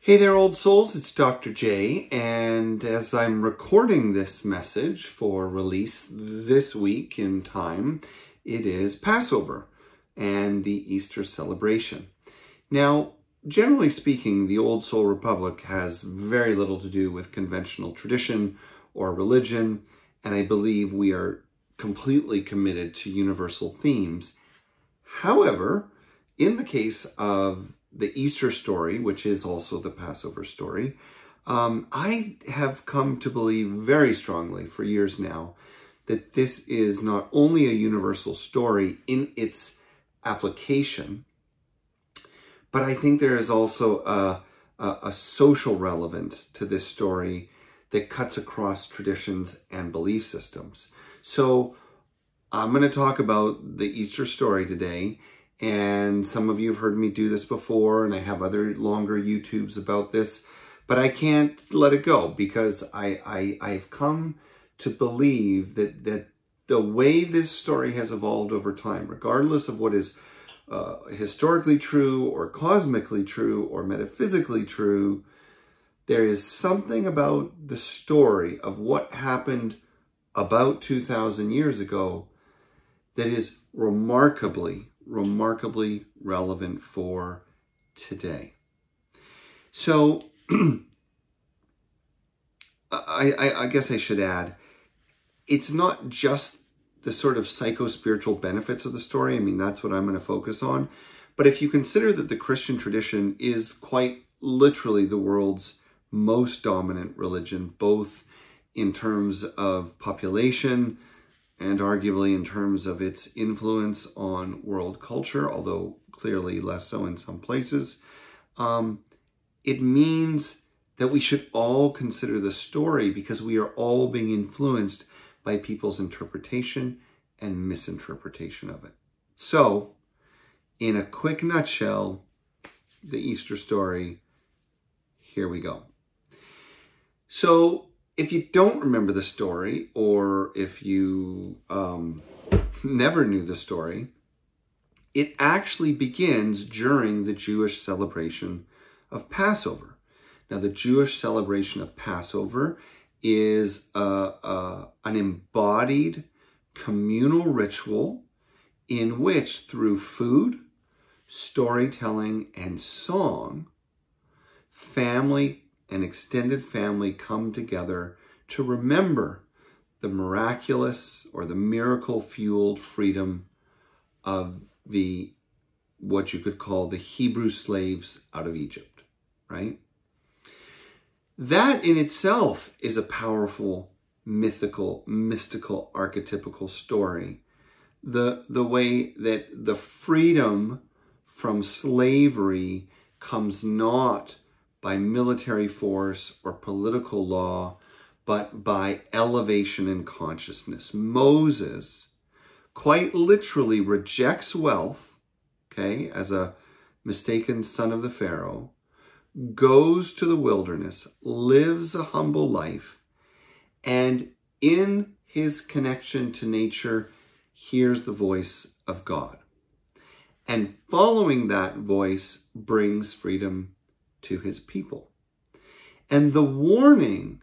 Hey there, old souls, it's Dr. J, and as I'm recording this message for release this week in time, it is Passover and the Easter celebration. Now, generally speaking, the Old Soul Republic has very little to do with conventional tradition or religion, and I believe we are completely committed to universal themes. However, in the case of the Easter story, which is also the Passover story, I have come to believe very strongly for years now that this is not only a universal story in its application, but I think there is also a social relevance to this story that cuts across traditions and belief systems. So I'm going to talk about the Easter story today. And some of you have heard me do this before, and I have other longer YouTubes about this, but I can't let it go because I've come to believe that the way this story has evolved over time, regardless of what is historically true or cosmically true or metaphysically true, there is something about the story of what happened about 2,000 years ago that is remarkably relevant for today. So I guess I should add, it's not just the sort of psycho-spiritual benefits of the story. I mean, that's what I'm going to focus on. But if you consider that the Christian tradition is quite literally the world's most dominant religion, both in terms of population and arguably in terms of its influence on world culture, although clearly less so in some places, it means that we should all consider the story because we are all being influenced by people's interpretation and misinterpretation of it. So, in a quick nutshell, the Easter story, here we go. So, if you don't remember the story, or if you never knew the story, it actually begins during the Jewish celebration of Passover. Now, the Jewish celebration of Passover is an embodied communal ritual in which, through food, storytelling, and song, family and extended family come together to remember the miraculous or the miracle-fueled freedom of what you could call the Hebrew slaves out of Egypt, right? That in itself is a powerful, mystical, archetypical story. The way that the freedom from slavery comes not by military force or political law, but by elevation in consciousness. Moses quite literally rejects wealth, okay, as a mistaken son of the Pharaoh, goes to the wilderness, lives a humble life, and in his connection to nature, hears the voice of God. And following that voice brings freedom to his people. And the warning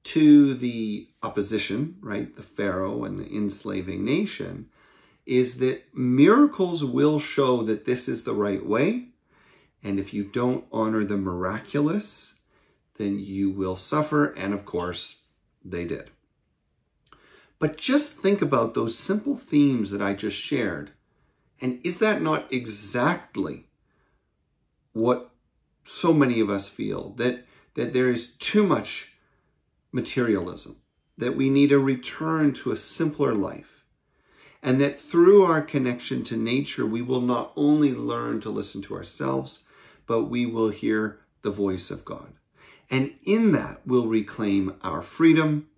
to the opposition, right, the Pharaoh and the enslaving nation, is that miracles will show that this is the right way. And if you don't honor the miraculous, then you will suffer. And of course, they did. But just think about those simple themes that I just shared. And is that not exactly what so many of us feel, that there is too much materialism, that we need a return to a simpler life, and that through our connection to nature, we will not only learn to listen to ourselves, but we will hear the voice of God. And in that, we'll reclaim our freedom,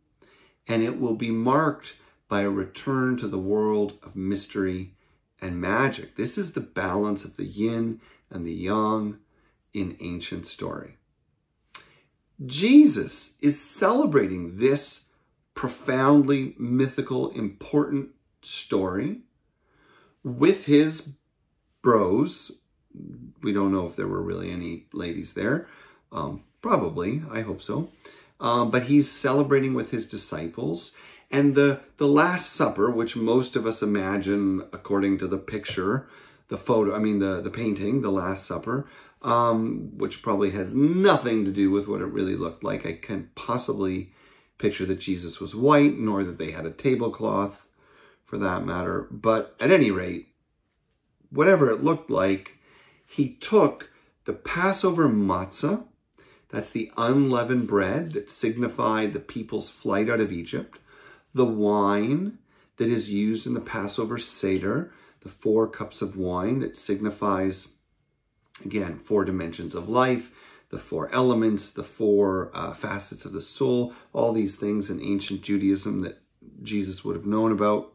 and it will be marked by a return to the world of mystery and magic. This is the balance of the yin and the yang in ancient story. Jesus is celebrating this profoundly mythical, important story with his bros. We don't know if there were really any ladies there, Probably, I hope so. But he's celebrating with his disciples. And the Last Supper, which most of us imagine according to the picture, the photo, I mean the painting, the Last Supper, which probably has nothing to do with what it really looked like. I can't possibly picture that Jesus was white, nor that they had a tablecloth for that matter. But at any rate, whatever it looked like, he took the Passover matzah, that's the unleavened bread that signified the people's flight out of Egypt, the wine that is used in the Passover Seder, the 4 cups of wine that signifies, again, 4 dimensions of life, the 4 elements, the 4 facets of the soul, all these things in ancient Judaism that Jesus would have known about.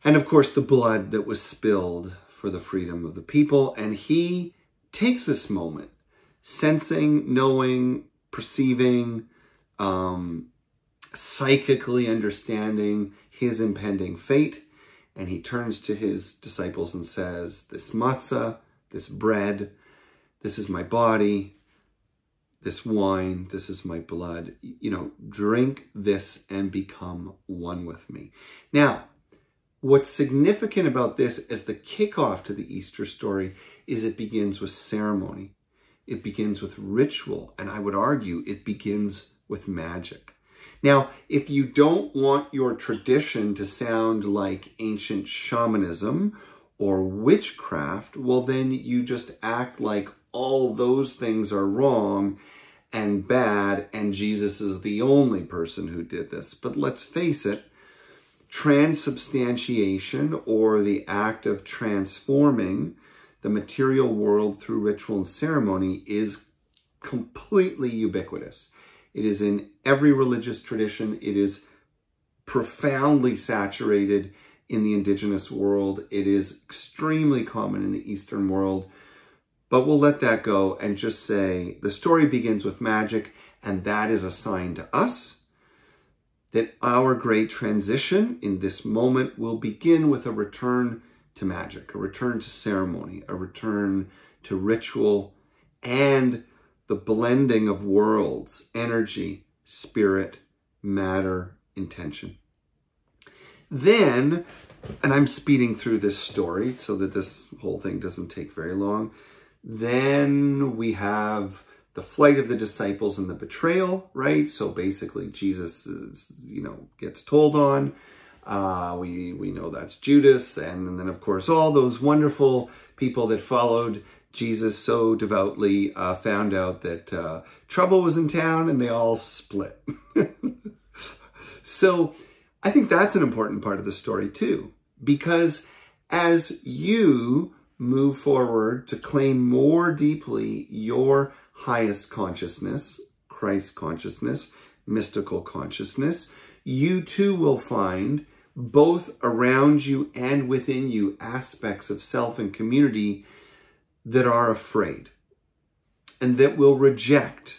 And of course, the blood that was spilled for the freedom of the people. And he takes this moment, sensing, knowing, perceiving, psychically understanding his impending fate. And he turns to his disciples and says, this matzah, this bread, this is my body, this wine, this is my blood. You know, drink this and become one with me. Now, what's significant about this as the kickoff to the Easter story is it begins with ceremony. It begins with ritual, and I would argue it begins with magic. Now, if you don't want your tradition to sound like ancient shamanism or witchcraft, well, then you just act like all those things are wrong and bad, and Jesus is the only person who did this. But let's face it, transubstantiation, or the act of transforming the material world through ritual and ceremony, is completely ubiquitous. It is in every religious tradition. It is profoundly saturated in the indigenous world. It is extremely common in the Eastern world. But we'll let that go and just say the story begins with magic, and that is a sign to us that our great transition in this moment will begin with a return to magic, a return to ceremony, a return to ritual, and the blending of worlds, energy, spirit, matter, intention. Then, and I'm speeding through this story so that this whole thing doesn't take very long, then we have the flight of the disciples and the betrayal, right? So basically Jesus is, gets told on. We know that's Judas. And then, of course, all those wonderful people that followed Jesus so devoutly found out that trouble was in town, and they all split. So I think that's an important part of the story too, because as you move forward to claim more deeply your highest consciousness, Christ consciousness, mystical consciousness, you too will find both around you and within you aspects of self and community that are afraid and that will reject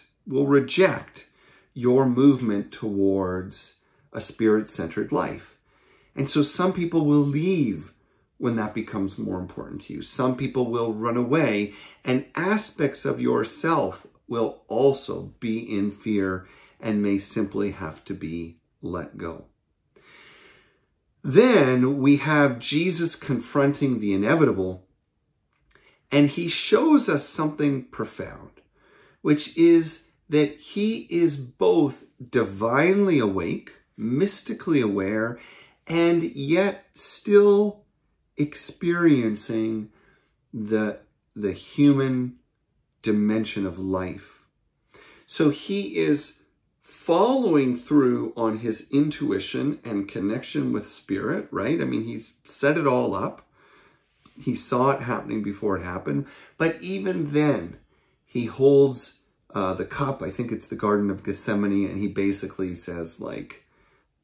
your movement towards a spirit-centered life. And so some people will leave when that becomes more important to you. Some people will run away, and aspects of yourself will also be in fear and may simply have to be let go. Then we have Jesus confronting the inevitable, and he shows us something profound, which is that he is both divinely awake, mystically aware, and yet still experiencing the human dimension of life. So he is following through on his intuition and connection with spirit, right? I mean, he's set it all up. He saw it happening before it happened. But even then, he holds the cup. I think it's the Garden of Gethsemane. And he basically says, like,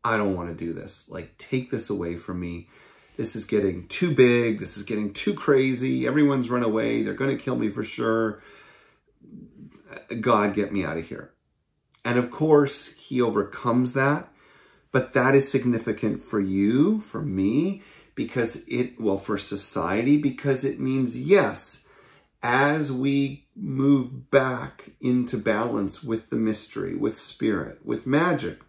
I don't want to do this. Like, take this away from me. This is getting too big. This is getting too crazy. Everyone's run away. They're going to kill me for sure. God, get me out of here. And of course, he overcomes that. But that is significant for you, for me, because for society, because it means, yes, as we move back into balance with the mystery, with spirit, with magic,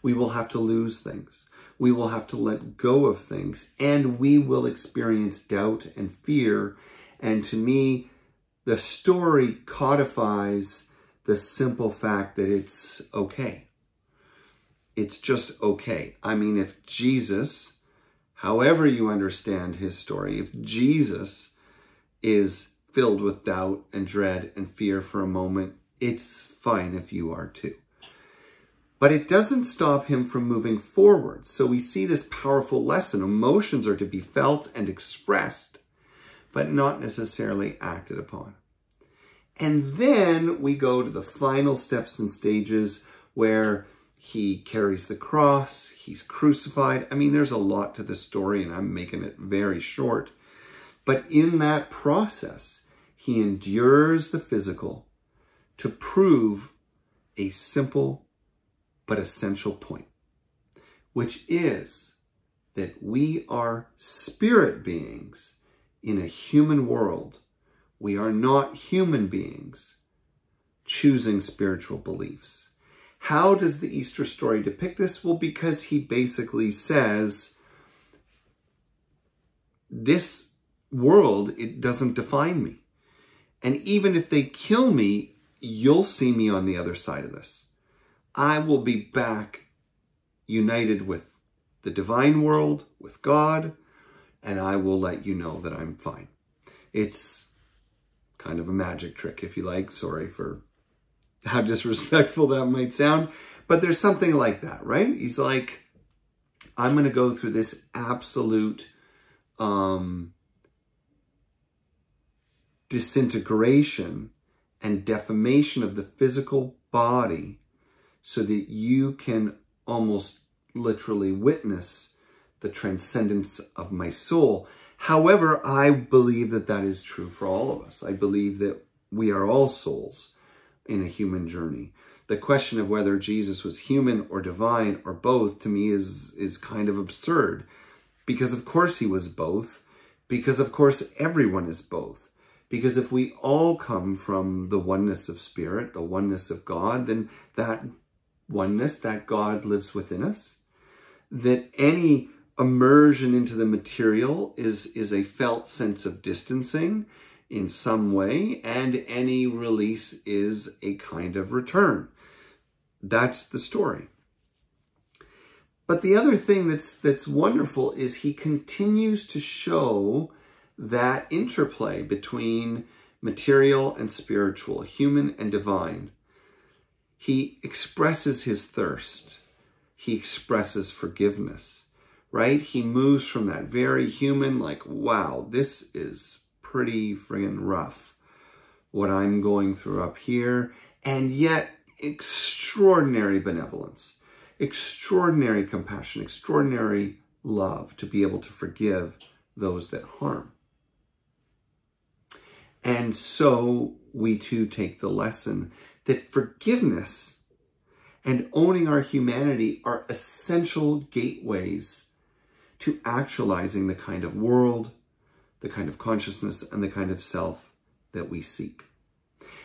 we will have to lose things. We will have to let go of things, and we will experience doubt and fear. And to me, the story codifies the simple fact that it's okay. It's just okay. I mean, if Jesus, however you understand his story, if Jesus is filled with doubt and dread and fear for a moment, it's fine if you are too. But it doesn't stop him from moving forward. So we see this powerful lesson. Emotions are to be felt and expressed, but not necessarily acted upon. And then we go to the final steps and stages where he carries the cross, he's crucified. I mean, there's a lot to this story, and I'm making it very short. But in that process, he endures the physical to prove a simple but essential point, which is that we are spirit beings in a human world. We are not human beings choosing spiritual beliefs. How does the Easter story depict this? Well, because he basically says, this world, it doesn't define me. And even if they kill me, you'll see me on the other side of this. I will be back united with the divine world, with God, and I will let you know that I'm fine. It's kind of a magic trick, if you like. Sorry for how disrespectful that might sound, but there's something like that, right? He's like, I'm going to go through this absolute disintegration and defamation of the physical body so that you can almost literally witness the transcendence of my soul. However, I believe that that is true for all of us. I believe that we are all souls in a human journey. The question of whether Jesus was human or divine or both, to me, is kind of absurd. Because of course he was both. Because of course everyone is both. Because if we all come from the oneness of spirit, the oneness of God, then that oneness, that God lives within us. That any immersion into the material is a felt sense of distancing in some way, and any release is a kind of return. That's the story. But the other thing that's wonderful is he continues to show that interplay between material and spiritual, human and divine. He expresses his thirst. He expresses forgiveness, right? He moves from that very human, like, wow, this is pretty friggin' rough, what I'm going through up here, and yet extraordinary benevolence, extraordinary compassion, extraordinary love to be able to forgive those that harm. And so we too take the lesson that forgiveness and owning our humanity are essential gateways to actualizing the kind of world, the kind of consciousness, and the kind of self that we seek.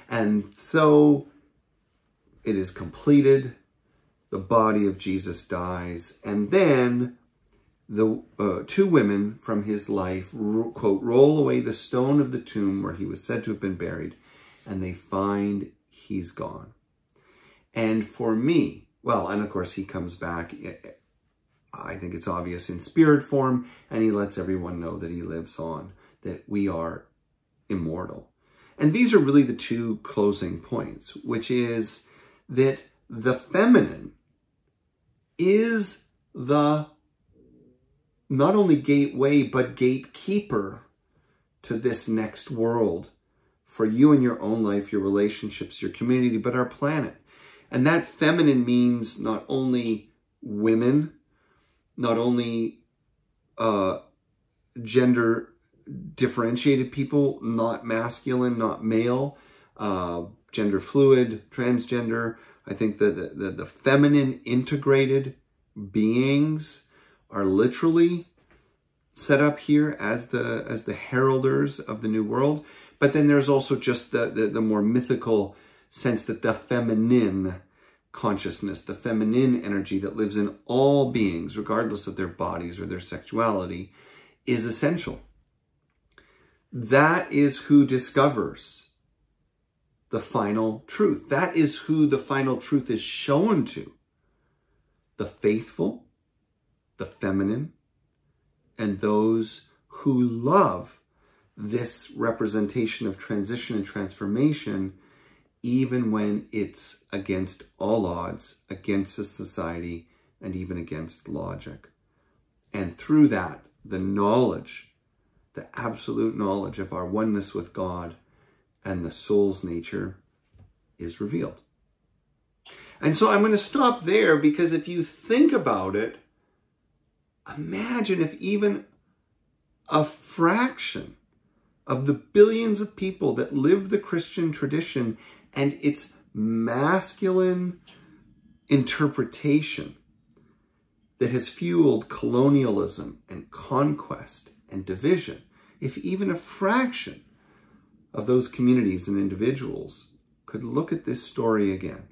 And so it is completed. The body of Jesus dies. And then the two women from his life, quote, roll away the stone of the tomb where he was said to have been buried, and they find he's gone. And for me, well, and of course he comes back, I think it's obvious, in spirit form, and he lets everyone know that he lives on, that we are immortal. And these are really the two closing points, which is that the feminine is the not only gateway, but gatekeeper to this next world for you in your own life, your relationships, your community, but our planet. And that feminine means not only women, not only gender differentiated people, not masculine, not male, gender fluid, transgender. I think that the feminine integrated beings are literally set up here as the heralders of the new world. But then there's also just the more mythical sense that the feminine consciousness, the feminine energy that lives in all beings, regardless of their bodies or their sexuality, is essential. That is who discovers the final truth. That is who the final truth is shown to. The faithful, the feminine, and those who love this representation of transition and transformation, even when it's against all odds, against a society, and even against logic. And through that, the knowledge, the absolute knowledge of our oneness with God and the soul's nature is revealed. And so I'm going to stop there, because if you think about it, imagine if even a fraction of the billions of people that live the Christian tradition and its masculine interpretation that has fueled colonialism and conquest and division, if even a fraction of those communities and individuals could look at this story again,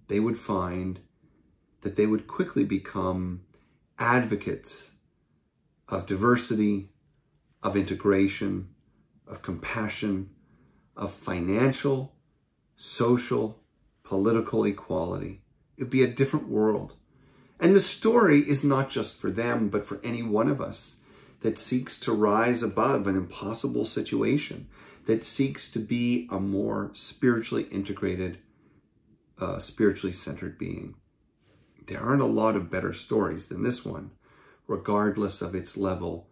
they would find that they would quickly become advocates of diversity, of integration, of compassion, of financial, social, political equality. It'd be a different world. And the story is not just for them, but for any one of us that seeks to rise above an impossible situation, that seeks to be a more spiritually integrated, spiritually centered being. There aren't a lot of better stories than this one, regardless of its level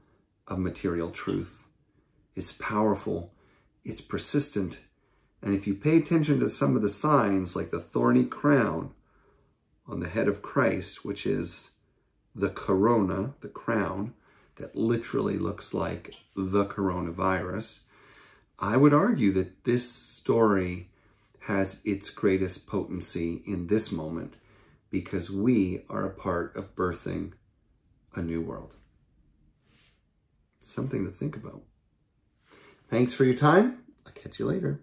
of material truth. It's powerful, it's persistent, and if you pay attention to some of the signs, like the thorny crown on the head of Christ, which is the corona, the crown, that literally looks like the coronavirus, I would argue that this story has its greatest potency in this moment, because we are a part of birthing a new world. Something to think about. Thanks for your time. I'll catch you later.